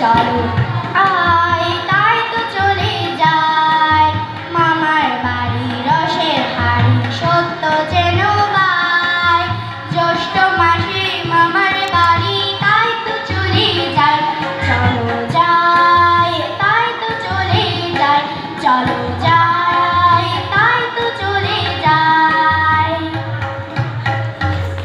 চলো আয় তাই তো চলে যায় মামার বাড়ি রসের হাড়ি সত্য যেন গায় জ্যৈষ্ঠ মাসে মামার বাড়ি তাই তো চলে যায় চলো যাই তাই তো চলে যায় চলো যাই